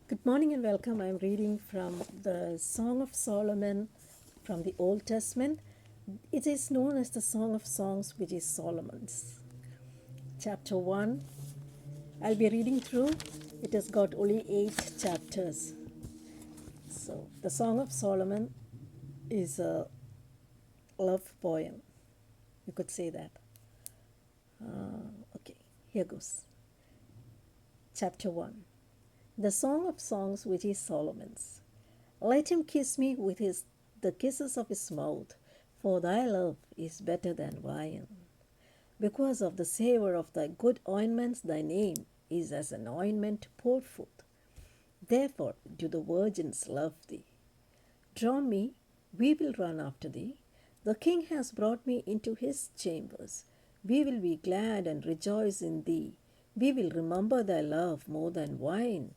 Good morning and welcome. I'm reading from the Song of Solomon from the Old Testament. It is known as the Song of Songs, which is Solomon's. Chapter 1. I'll be reading through. It has got only 8 chapters. So, the Song of Solomon is a love poem. You could say that. Okay, here goes. Chapter 1. The Song of Songs, which is Solomon's. Let him kiss me with the kisses of his mouth, for thy love is better than wine. Because of the savour of thy good ointments, thy name is as an ointment poured forth. Therefore do the virgins love thee. Draw me, we will run after thee. The king has brought me into his chambers. We will be glad and rejoice in thee. We will remember thy love more than wine.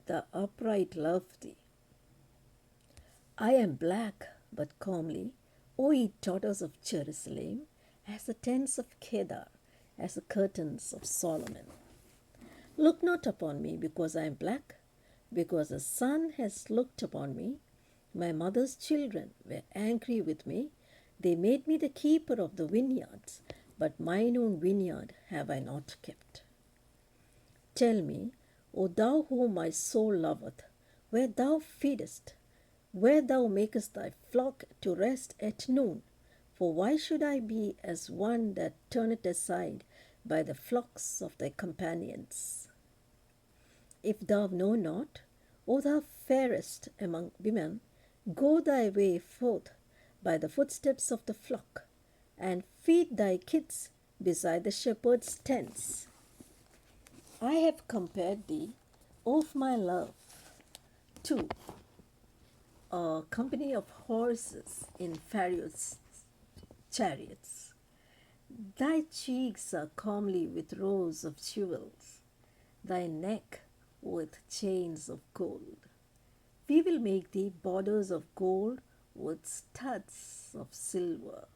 The upright love thee. I am black, but comely, O ye daughters of Jerusalem, as the tents of Kedar, as the curtains of Solomon. Look not upon me because I am black, because the sun has looked upon me. My mother's children were angry with me. They made me the keeper of the vineyards, but mine own vineyard have I not kept. Tell me, O thou whom my soul loveth, where thou feedest, where thou makest thy flock to rest at noon. For why should I be as one that turneth aside by the flocks of thy companions? If thou know not, O thou fairest among women, go thy way forth by the footsteps of the flock, and feed thy kids beside the shepherd's tents. I have compared thee, O my love, to a company of horses in Pharaoh's chariots. Thy cheeks are comely with rows of jewels, thy neck with chains of gold. We will make thee borders of gold with studs of silver.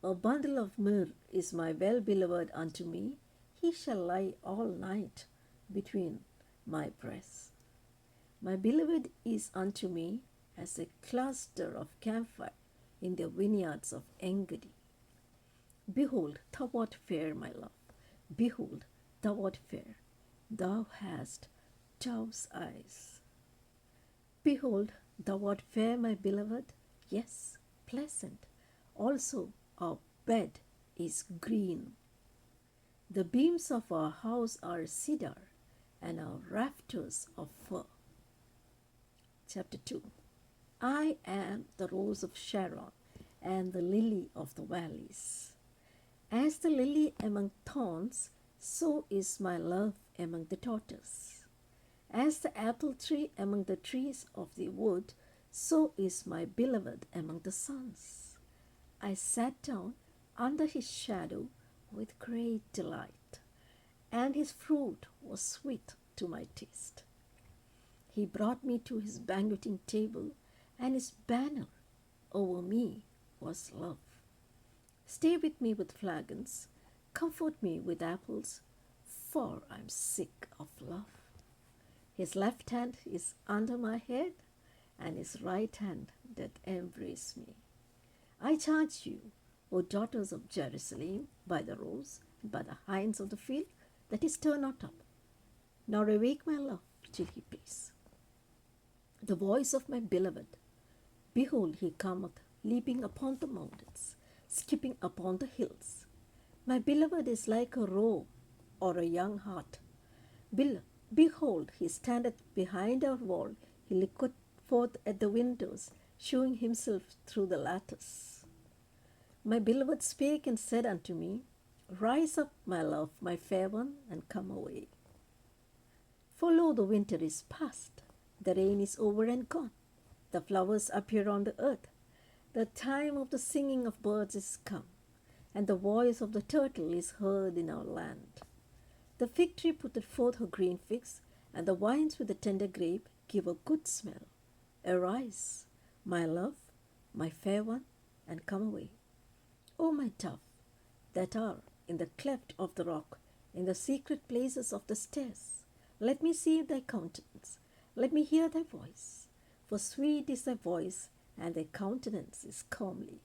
A bundle of myrrh is my well-beloved unto me. He shall lie all night between my breasts. My beloved is unto me as a cluster of camphire in the vineyards of Engedi. Behold, thou art fair, my love. Behold, thou art fair. Thou hast dove's eyes. Behold, thou art fair, my beloved. Yes, pleasant. Also, our bed is green. The beams of our house are cedar, and our rafters of fir. Chapter 2. I am the rose of Sharon and the lily of the valleys. As the lily among thorns, so is my love among the daughters. As the apple tree among the trees of the wood, so is my beloved among the sons. I sat down under his shadow with great delight, and his fruit was sweet to my taste. He brought me to his banqueting table, and his banner over me was love. Stay with me with flagons, comfort me with apples, for I'm sick of love. His left hand is under my head, and his right hand doth embrace me. I charge you, O daughters of Jerusalem, by the rose, and by the hinds of the field, that is stir not up, nor awake my love till he please. The voice of my beloved, behold, he cometh, leaping upon the mountains, skipping upon the hills. My beloved is like a roe or a young hart. Behold, he standeth behind our wall, he looketh forth at the windows, shewing himself through the lattice. My beloved spake and said unto me, Rise up, my love, my fair one, and come away. For lo, the winter is past, the rain is over and gone, the flowers appear on the earth, the time of the singing of birds is come, and the voice of the turtle is heard in our land. The fig tree putteth forth her green figs, and the vines with the tender grape give a good smell. Arise, my love, my fair one, and come away. O my dove, that are in the cleft of the rock, in the secret places of the stairs, Let me see thy countenance. Let me hear thy voice. For sweet is thy voice, and thy countenance is comely.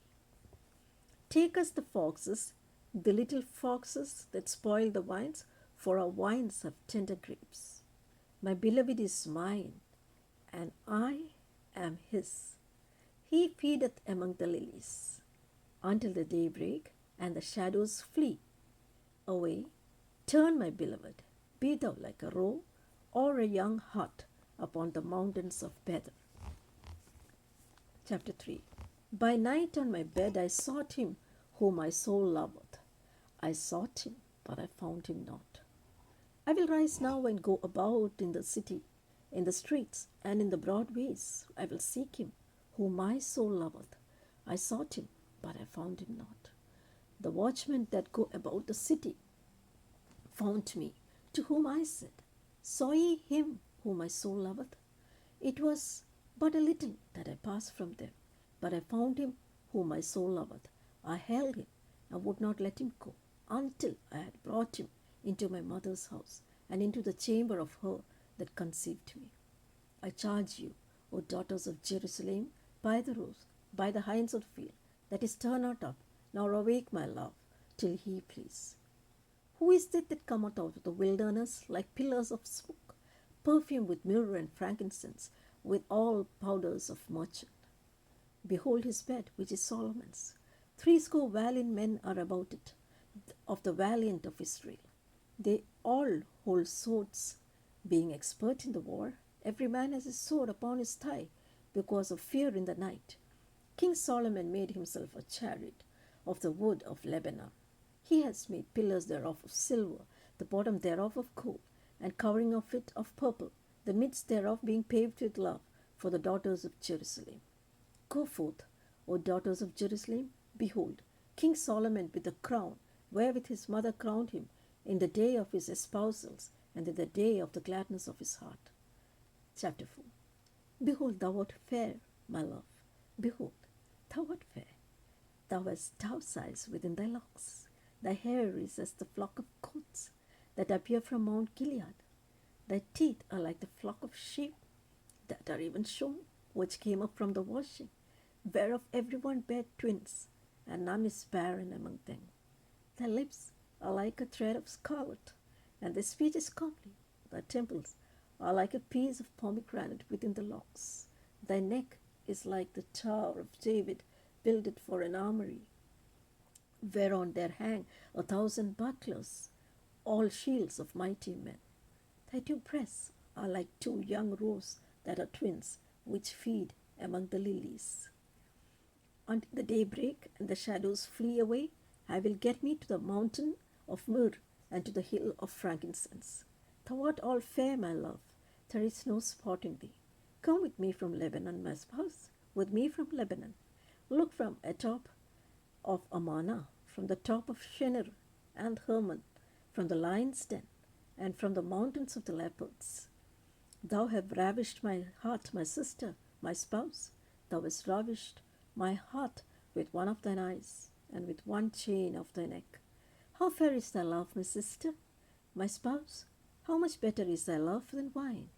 Take us the foxes, the little foxes that spoil the vines, for our vines have tender grapes. My beloved is mine, and I am his. He feedeth among the lilies, until the day break and the shadows flee away. Turn, my beloved, be thou like a roe or a young hart upon the mountains of Bether. Chapter 3. By night on my bed I sought him whom my soul loveth. I sought him, but I found him not. I will rise now and go about in the city, in the streets, and in the broad ways. I will seek him whom my soul loveth. I sought him, but I found him not. The watchmen that go about the city found me, to whom I said, Saw ye him whom my soul loveth? It was but a little that I passed from them, but I found him whom my soul loveth. I held him and would not let him go, until I had brought him into my mother's house, and into the chamber of her that conceived me. I charge you, O daughters of Jerusalem, by the rose, by the hinds of the field, that is, turn not up, nor awake my love, till he please. Who is it that cometh out of the wilderness like pillars of smoke, perfumed with myrrh and frankincense, with all powders of merchant? Behold his bed, which is Solomon's. 80 valiant men are about it, of the valiant of Israel. They all hold swords, being expert in the war. Every man has his sword upon his thigh, because of fear in the night. King Solomon made himself a chariot of the wood of Lebanon. He has made pillars thereof of silver, the bottom thereof of gold, and covering of it of purple, the midst thereof being paved with love, for the daughters of Jerusalem. Go forth, O daughters of Jerusalem. Behold, King Solomon with the crown, wherewith his mother crowned him, in the day of his espousals, and in the day of the gladness of his heart. Chapter 4. Behold, thou art fair, my love. Behold, thou art fair. Thou hast dove's eyes within thy locks. Thy hair is as the flock of goats that appear from Mount Gilead. Thy teeth are like the flock of sheep that are even shorn, which came up from the washing, whereof every one bare twins, and none is barren among them. Thy lips are like a thread of scarlet, and thy speech is comely. Thy temples are like a piece of pomegranate within the locks. Thy neck is like the tower of David, builded for an armory, whereon there hang 1,000 bucklers, all shields of mighty men. Thy 2 breasts are like 2 young roes that are twins, which feed among the lilies. Until the day break and the shadows flee away, I will get me to the mountain of myrrh and to the hill of frankincense. Thou art all fair, my love. There is no spot in thee. Come with me from Lebanon, my spouse, with me from Lebanon. Look from atop of Amana, from the top of Shenir and Hermon, from the lion's den, and from the mountains of the leopards. Thou hast ravished my heart, my sister, my spouse. Thou hast ravished my heart with one of thine eyes, and with one chain of thy neck. How fair is thy love, my sister, my spouse? How much better is thy love than wine,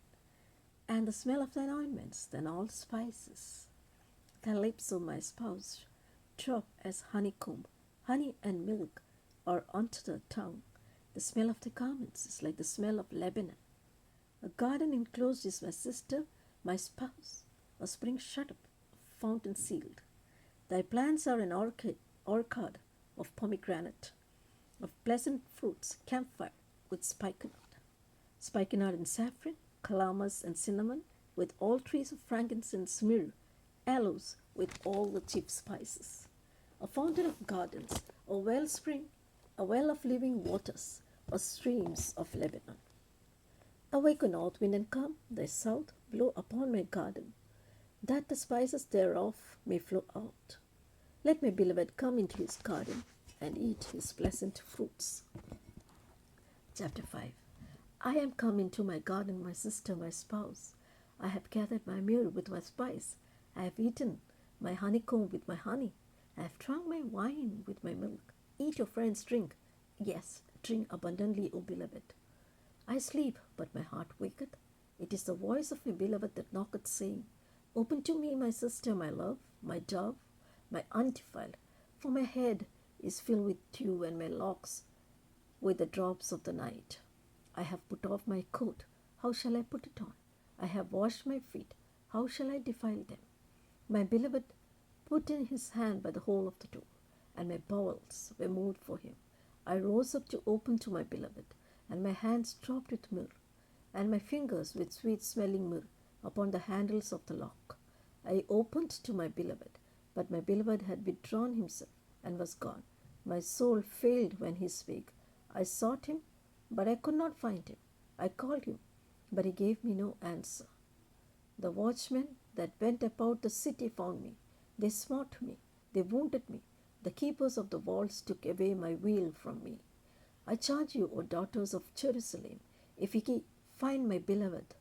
and the smell of thine ointments than all spices. Thy lips, O my spouse, drop as honeycomb. Honey and milk are unto the tongue. The smell of thy garments is like the smell of Lebanon. A garden enclosed is my sister, my spouse, a spring shut up, a fountain sealed. Thy plants are an orchard of pomegranate, of pleasant fruits, camphire with spikenard and saffron, calamus and cinnamon, with all trees of frankincense, myrrh, aloes, with all the chief spices. A fountain of gardens, a wellspring, a well of living waters, or streams of Lebanon. Awake, O north wind, and come, thy south, blow upon my garden, that the spices thereof may flow out. Let my beloved come into his garden, and eat his pleasant fruits. Chapter 5. I am come into my garden, my sister, my spouse. I have gathered my myrrh with my spice. I have eaten my honeycomb with my honey. I have drunk my wine with my milk. Eat, your friends, drink. Yes, drink abundantly, O beloved. I sleep, but my heart waketh. It is the voice of my beloved that knocketh, saying, Open to me, my sister, my love, my dove, my undefiled. For my head is filled with dew, and my locks with the drops of the night. I have put off my coat. How shall I put it on? I have washed my feet. How shall I defile them? My beloved put in his hand by the hole of the door, and my bowels were moved for him. I rose up to open to my beloved, and my hands dropped with myrrh, and my fingers with sweet smelling myrrh upon the handles of the lock. I opened to my beloved, but my beloved had withdrawn himself and was gone. My soul failed when he spake. I sought him, but I could not find him. I called him, but he gave me no answer. The watchmen that went about the city found me. They smote me, they wounded me. The keepers of the walls took away my veil from me. I charge you, O daughters of Jerusalem, if ye find my beloved,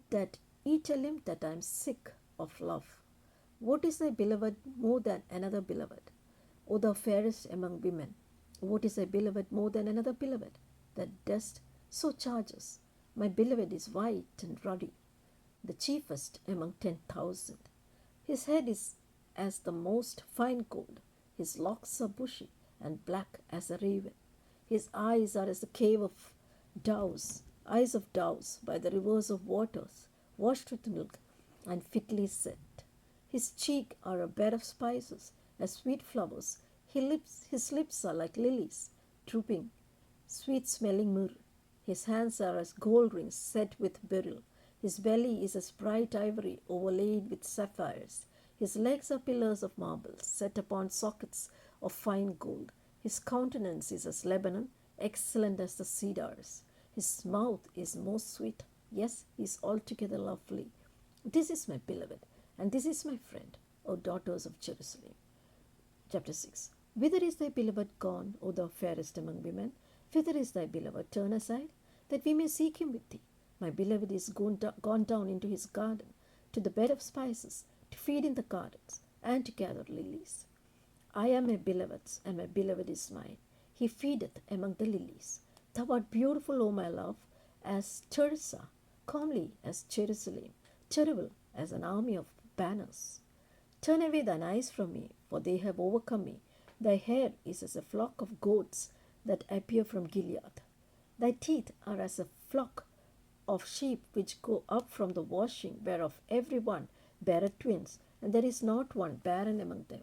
that ye tell him that I am sick of love. What is thy beloved more than another beloved? O thou fairest among women, what is thy beloved more than another beloved? That dost so charge us. My beloved is white and ruddy, the chiefest among 10,000. His head is as the most fine gold. His locks are bushy and black as a raven. His eyes are as the cave of eyes of doves by the rivers of waters, washed with milk and fitly set. His cheeks are a bed of spices, as sweet flowers. His lips are like lilies, drooping, sweet-smelling myrrh. His hands are as gold rings set with beryl. His belly is as bright ivory overlaid with sapphires. His legs are pillars of marble set upon sockets of fine gold. His countenance is as Lebanon, excellent as the cedars. His mouth is most sweet. Yes, he is altogether lovely. This is my beloved, and this is my friend, O daughters of Jerusalem. Chapter 6. Whither is thy beloved gone, O thou fairest among women? Whither is thy beloved? Turn aside, that we may seek him with thee. My beloved is gone down into his garden, to the bed of spices, to feed in the gardens, and to gather lilies. I am my beloved's, and my beloved is mine. He feedeth among the lilies. Thou art beautiful, O my love, as Tirzah, comely as Jerusalem, terrible as an army of banners. Turn away thine eyes from me, for they have overcome me. Thy hair is as a flock of goats that appear from Gilead. Thy teeth are as a flock of sheep which go up from the washing, whereof every one beareth twins, and there is not one barren among them.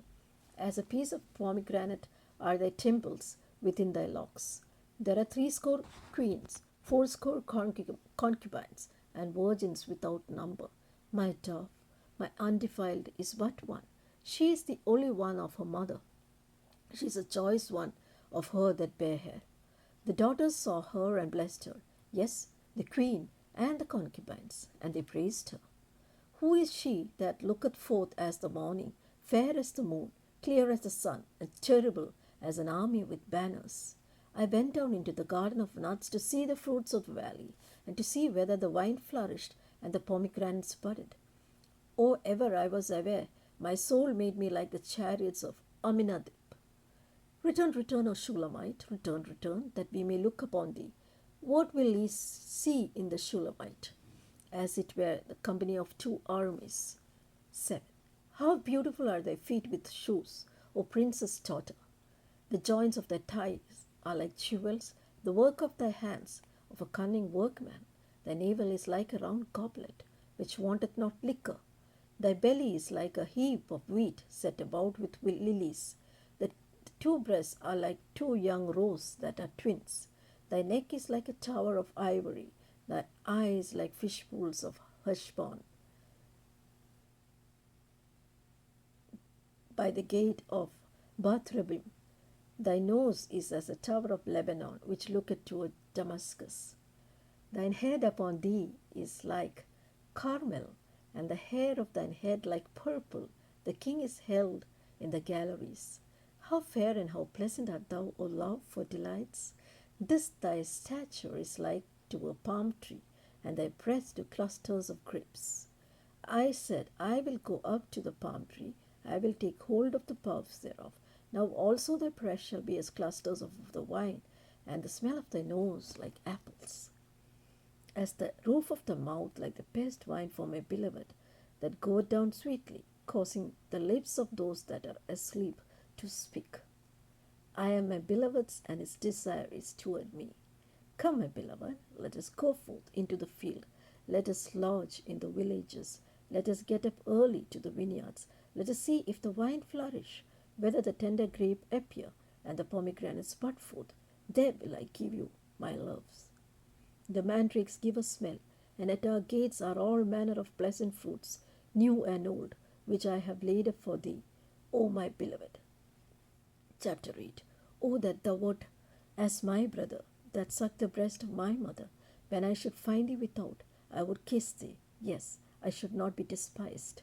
As a piece of pomegranate are thy temples within thy locks. There are 80 queens, 80 concubines, and virgins without number. My dove, my undefiled, is but one. She is the only one of her mother. She is a choice one of her that bare her. The daughters saw her and blessed her, yes, the queen and the concubines, and they praised her. Who is she that looketh forth as the morning, fair as the moon, clear as the sun, and terrible as an army with banners? I went down into the garden of nuts to see the fruits of the valley, and to see whether the vine flourished and the pomegranates budded. Oh, ever I was aware, my soul made me like the chariots of Aminadab. Return, return, O Shulamite, return, return, that we may look upon thee. What will ye see in the Shulamite? As it were the company of 2 armies. 7. How beautiful are thy feet with shoes, O princess daughter! The joints of thy thighs are like jewels, the work of thy hands of a cunning workman. Thy navel is like a round goblet, which wanteth not liquor. Thy belly is like a heap of wheat set about with lilies. The 2 breasts are like 2 young roes that are twins. Thy neck is like a tower of ivory, thy eyes like fish pools of Heshbon. By the gate of Bath-rabbim, thy nose is as a tower of Lebanon, which looketh toward Damascus. Thine head upon thee is like Carmel, and the hair of thine head like purple. The king is held in the galleries. How fair and how pleasant art thou, O love, for delights! This thy stature is like to a palm tree, and thy breast to clusters of grapes. I said, I will go up to the palm tree, I will take hold of the boughs thereof. Now also thy breast shall be as clusters of the vine, and the smell of thy nose like apples. as the roof of the mouth, like the best wine for my beloved, that goeth down sweetly, causing the lips of those that are asleep to speak. I am my beloved's, and his desire is toward me. Come, my beloved, let us go forth into the field. Let us lodge in the villages. Let us get up early to the vineyards. Let us see if the vine flourish, whether the tender grape appear, and the pomegranates bud forth. There will I give you my loves. The mandrakes give a smell, and at our gates are all manner of pleasant fruits, new and old, which I have laid up for thee, O my beloved. Chapter 8. O that thou wert as my brother, that sucked the breast of my mother. When I should find thee without, I would kiss thee. Yes, I should not be despised.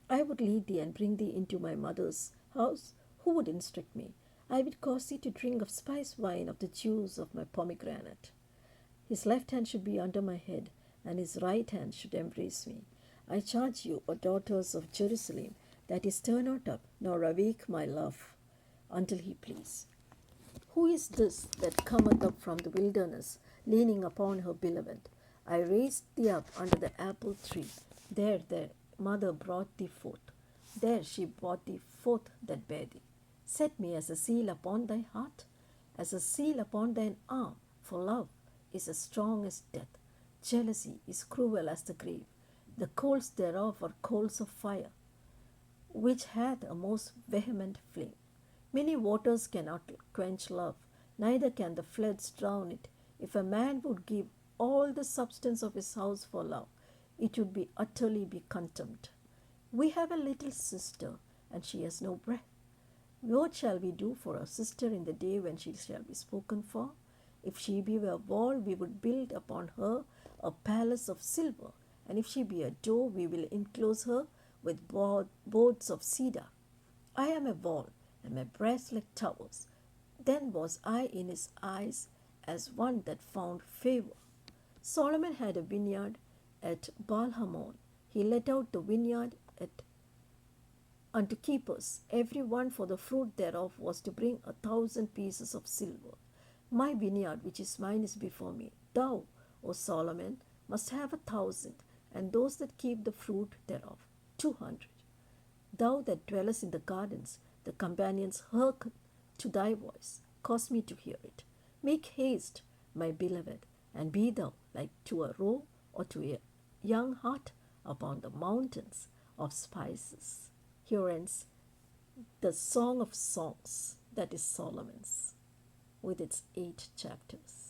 I would lead thee and bring thee into my mother's house. Who would instruct me? I would cause thee to drink of spice wine of the juice of my pomegranate. His left hand should be under my head, and his right hand should embrace me. I charge you, O daughters of Jerusalem, that he stir not up, nor awake my love, until he please. Who is this that cometh up from the wilderness, leaning upon her beloved? I raised thee up under the apple tree. There their mother brought thee forth. There she brought thee forth that bare thee. Set me as a seal upon thy heart, as a seal upon thine arm, for love is as strong as death. Jealousy is cruel as the grave. The coals thereof are coals of fire, which hath a most vehement flame. Many waters cannot quench love, neither can the floods drown it. If a man would give all the substance of his house for love, it would be utterly be contemned. We have a little sister, and she has no breath. What shall we do for our sister in the day when she shall be spoken for? If she be a wall, we would build upon her a palace of silver, and if she be a door, we will enclose her with boards of cedar. I am a wall, and my breasts like towers. Then was I in his eyes as one that found favor. Solomon had a vineyard at Baal-Hamon. He let out the vineyard unto keepers. Every one for the fruit thereof was to bring 1,000 pieces of silver. My vineyard, which is mine, is before me. Thou, O Solomon, must have 1,000, and those that keep the fruit thereof 200. Thou that dwellest in the gardens, the companions hearken to thy voice. Cause me to hear it. Make haste, my beloved, and be thou like to a roe or to a young hart upon the mountains of spices. Here ends the Song of Songs, that is Solomon's, with its 8 chapters.